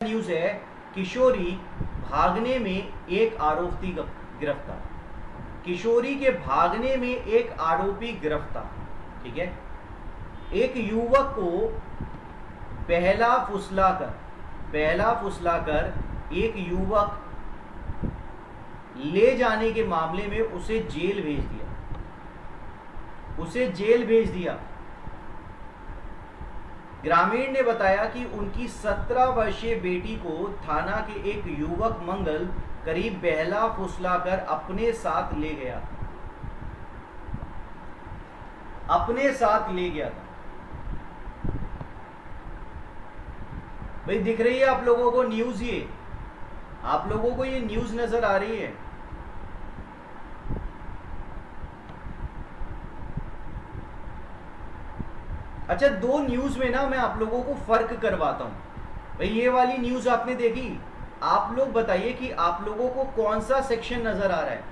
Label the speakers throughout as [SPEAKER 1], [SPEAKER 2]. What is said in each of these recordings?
[SPEAKER 1] News है, किशोरी भागने में एक आरोपी गिरफ्तार। किशोरी के भागने में एक आरोपी गिरफ्तार। ठीक है, एक युवक को पहला फुसलाकर एक युवक ले जाने के मामले में उसे जेल भेज दिया। ग्रामीण ने बताया कि उनकी 17 वर्षीय बेटी को थाना के एक युवक मंगल करीब बहला फुसलाकर अपने साथ ले गया था। भाई दिख रही है आप लोगों को न्यूज? ये आप लोगों को ये न्यूज नजर आ रही है? अच्छा, दो न्यूज में ना मैं आप लोगों को फर्क करवाता हूं। भाई ये वाली न्यूज आपने देखी, आप लोग बताइए कि आप लोगों को कौन सा सेक्शन नजर आ रहा है।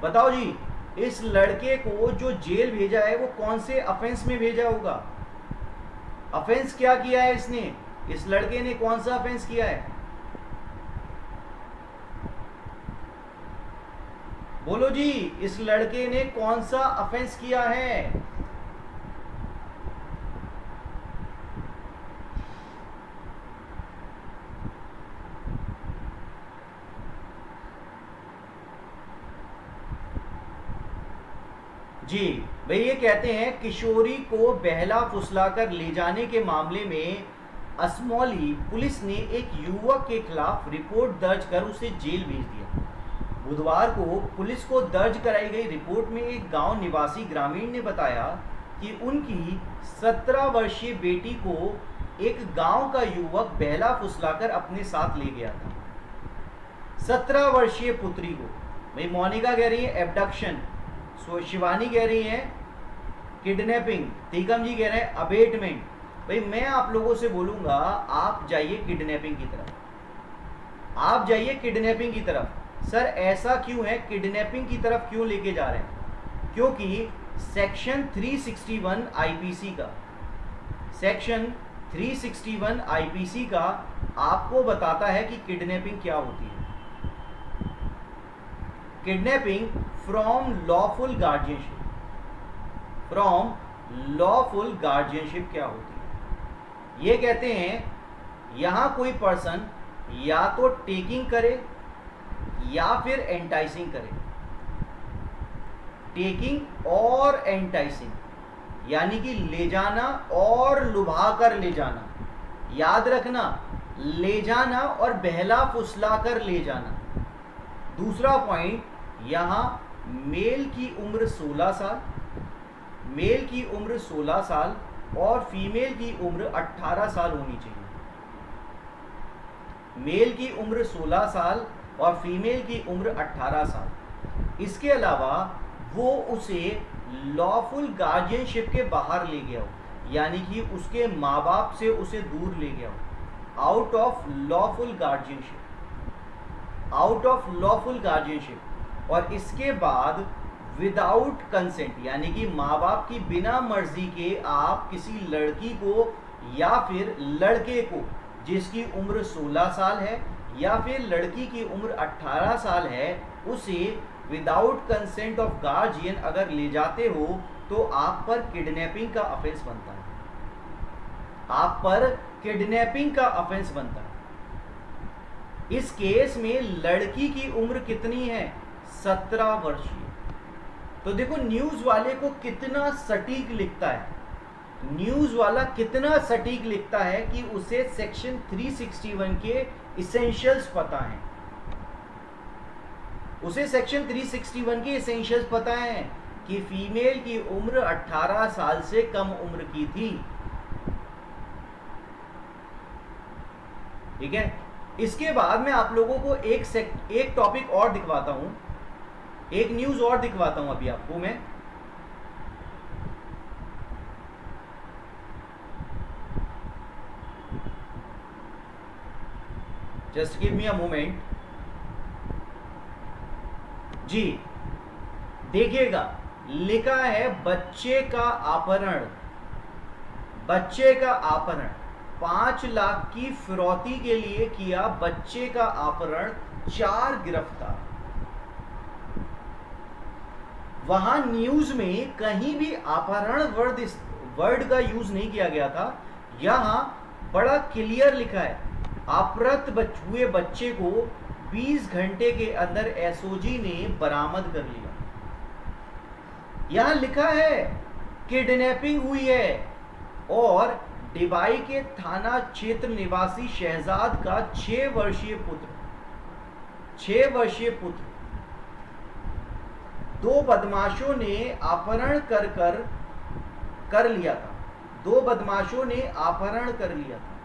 [SPEAKER 1] बताओ जी, इस लड़के को जो जेल भेजा है वो कौन से ऑफेंस में भेजा होगा? ऑफेंस क्या किया है इसने? इस लड़के ने कौन सा ऑफेंस किया है? बोलो जी, इस लड़के ने कौन सा ऑफेंस किया है? जी भाई, ये कहते हैं किशोरी को बहला फुसलाकर ले जाने के मामले में असमौली पुलिस ने एक युवक के खिलाफ रिपोर्ट दर्ज कर उसे जेल भेज दिया। बुधवार को पुलिस को दर्ज कराई गई रिपोर्ट में एक गांव निवासी ग्रामीण ने बताया कि उनकी 17 वर्षीय बेटी को एक गांव का युवक बहला फुसलाकर अपने साथ ले गया था। 17 वर्षीय पुत्री को, भाई मोनिका कह रही है एब्डक्शन, शिवानी कह रही है किडनैपिंग, तीकम जी कह रहे हैं अबेटमेंट। भाई मैं आप लोगों से बोलूंगा, आप जाइए किडनैपिंग की तरफ। सर ऐसा क्यों है, किडनैपिंग की तरफ क्यों लेके जा रहे हैं? क्योंकि सेक्शन 361 आईपीसी का आपको बताता है कि किडनैपिंग क्या होती है। किडनैपिंग फ्रॉम लॉफुल गार्जियनशिप क्या होती है? ये कहते हैं यहां कोई पर्सन या तो टेकिंग करे या फिर एंटाइसिंग करे। टेकिंग और एंटाइसिंग यानी कि ले जाना और लुभा कर ले जाना। याद रखना, ले जाना और बहला फुसला कर ले जाना। दूसरा पॉइंट, यहां मेल की उम्र 16 साल और फीमेल की उम्र 18 साल होनी चाहिए। मेल की उम्र 16 साल और फीमेल की उम्र 18 साल। इसके अलावा वो उसे लॉफुल गार्जियनशिप के बाहर ले गया हो, यानी कि उसके माँ बाप से उसे दूर ले गया हो, आउट ऑफ लॉफुल गार्जियनशिप। और इसके बाद विदाउट कंसेंट, यानी कि माँ बाप की बिना मर्जी के आप किसी लड़की को या फिर लड़के को जिसकी उम्र 16 साल है या फिर लड़की की उम्र 18 साल है, उसे विदाउट कंसेंट ऑफ गार्जियन अगर ले जाते हो तो आप पर किडनैपिंग का ऑफेंस बनता है। इस केस में लड़की की उम्र कितनी है? 17 वर्षीय। तो देखो न्यूज वाले को कितना सटीक लिखता है, न्यूज वाला कितना सटीक लिखता है कि उसे सेक्शन 361 के इसेंशियल्स पता हैं। उसे सेक्शन 361 के इसेंशियल्स पता है कि फीमेल की उम्र 18 साल से कम उम्र की थी। ठीक है, इसके बाद मैं आप लोगों को एक टॉपिक और दिखवाता हूं, एक न्यूज और दिखवाता हूं अभी आपको मैं। Just give me a moment जी। देखिएगा, लिखा है बच्चे का अपहरण। 5 लाख की फिरौती के लिए किया बच्चे का अपहरण, 4 गिरफ्तार। वहां न्यूज में कहीं भी अपहरण वर्ड का यूज नहीं किया गया था। यहां बड़ा क्लियर लिखा है, अपहृत हुए बच्चे को 20 घंटे के अंदर एसओजी ने बरामद कर लिया। यहां लिखा है किडनैपिंग हुई है और डिबाई के थाना क्षेत्र निवासी शहजाद का 6 वर्षीय पुत्र 2 बदमाशों ने अपहरण कर लिया था। 2 बदमाशों ने अपहरण कर लिया था।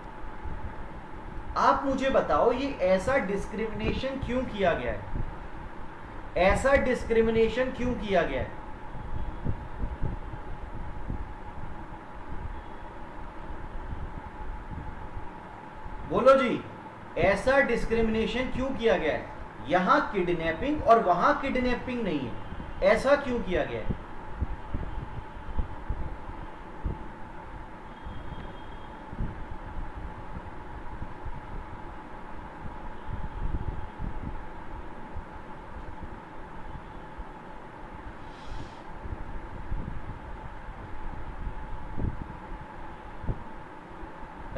[SPEAKER 1] आप मुझे बताओ ये ऐसा डिस्क्रिमिनेशन क्यों किया गया है? ऐसा डिस्क्रिमिनेशन क्यों किया गया है? बोलो जी, ऐसा डिस्क्रिमिनेशन क्यों किया गया है? यहां किडनैपिंग और वहां किडनैपिंग नहीं है, ऐसा क्यों किया गया है?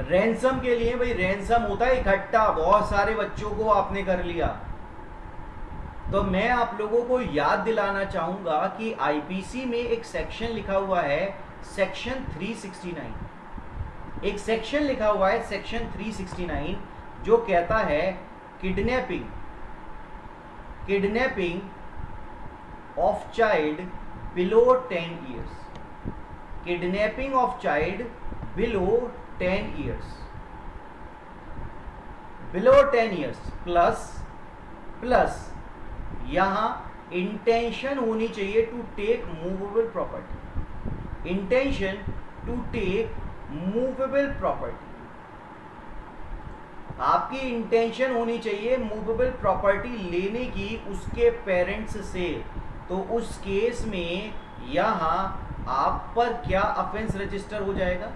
[SPEAKER 1] रैंसम के लिए भाई, रैंसम होता है इकट्ठा, बहुत सारे बच्चों को आपने कर लिया। तो मैं आप लोगों को याद दिलाना चाहूंगा कि आईपीसी में एक सेक्शन लिखा हुआ है, सेक्शन 369। एक सेक्शन लिखा हुआ है सेक्शन 369 जो कहता है kidnapping of child below 10 years. Kidnapping of child below 10 years, below 10 years plus यहां इंटेंशन होनी चाहिए to take movable property. Intention to take movable property, आपकी इंटेंशन होनी चाहिए मूवेबल प्रॉपर्टी लेने की उसके पेरेंट्स से। तो उस केस में यहां आप पर क्या ऑफेंस रजिस्टर हो जाएगा?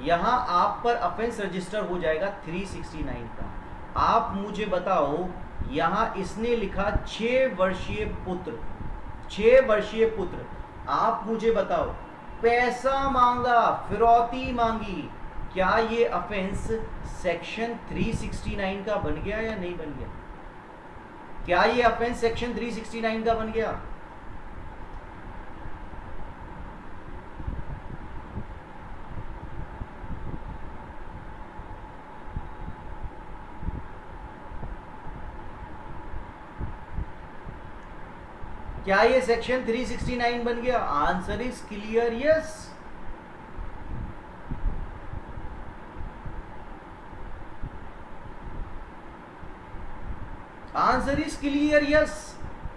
[SPEAKER 1] यहां आप पर ऑफेंस रजिस्टर हो जाएगा 369 का। आप मुझे बताओ, यहां इसने लिखा 6 वर्षीय पुत्र, आप मुझे बताओ, पैसा मांगा, फिरौती मांगी, क्या ये ऑफेंस सेक्शन 369 का बन गया या नहीं बन गया? क्या ये ऑफेंस सेक्शन 369 का बन गया? क्या ये सेक्शन 369 बन गया? Answer is clear, yes. Answer is clear, yes.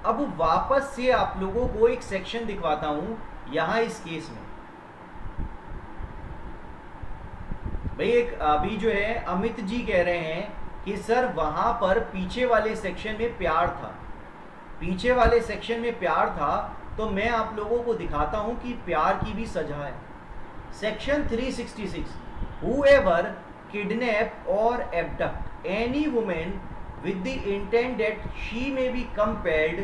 [SPEAKER 1] अब वापस से आप लोगों को एक सेक्शन दिखवाता हूं यहां इस केस में। भाई एक अभी जो है अमित जी कह रहे हैं कि सर वहां पर पीछे वाले सेक्शन में प्यार था, पीछे वाले सेक्शन में प्यार था। तो मैं आप लोगों को दिखाता हूं कि प्यार की भी सजा है। Section 366, whoever kidnap or abduct any woman with the intent that she may be compelled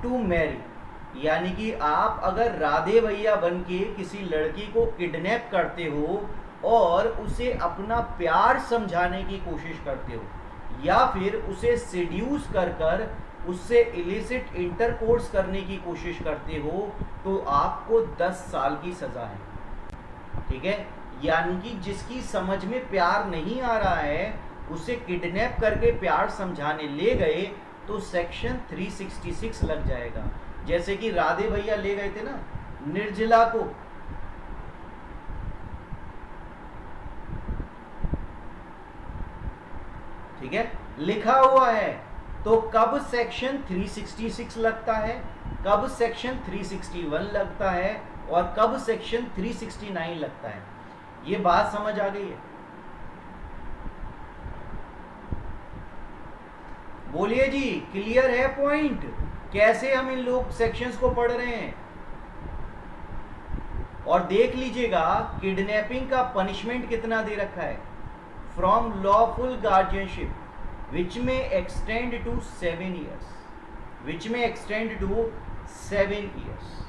[SPEAKER 1] to marry, यानी कि आप अगर राधे भैया बन के किसी लड़की को किडनैप करते हो और उसे अपना प्यार समझाने की कोशिश करते हो या फिर उसे सेड्यूस कर उससे इलिसिट इंटरकोर्स करने की कोशिश करते हो, तो आपको 10 साल की सजा है। ठीक है, यानी कि जिसकी समझ में प्यार नहीं आ रहा है उसे किडनैप करके प्यार समझाने ले गए तो सेक्शन 366 लग जाएगा। जैसे कि राधे भैया ले गए थे ना निर्जला को, ठीक है, लिखा हुआ है। तो कब सेक्शन 366 लगता है, कब सेक्शन 361 लगता है और कब सेक्शन 369 लगता है, ये बात समझ आ गई है? बोलिए जी, क्लियर है पॉइंट? कैसे हम इन लोग सेक्शंस को पढ़ रहे हैं? और देख लीजिएगा किडनैपिंग का पनिशमेंट कितना दे रखा है, फ्रॉम लॉफुल गार्जियनशिप विच में एक्सटेंड टू 7 years, विच में एक्सटेंड टू 7 years।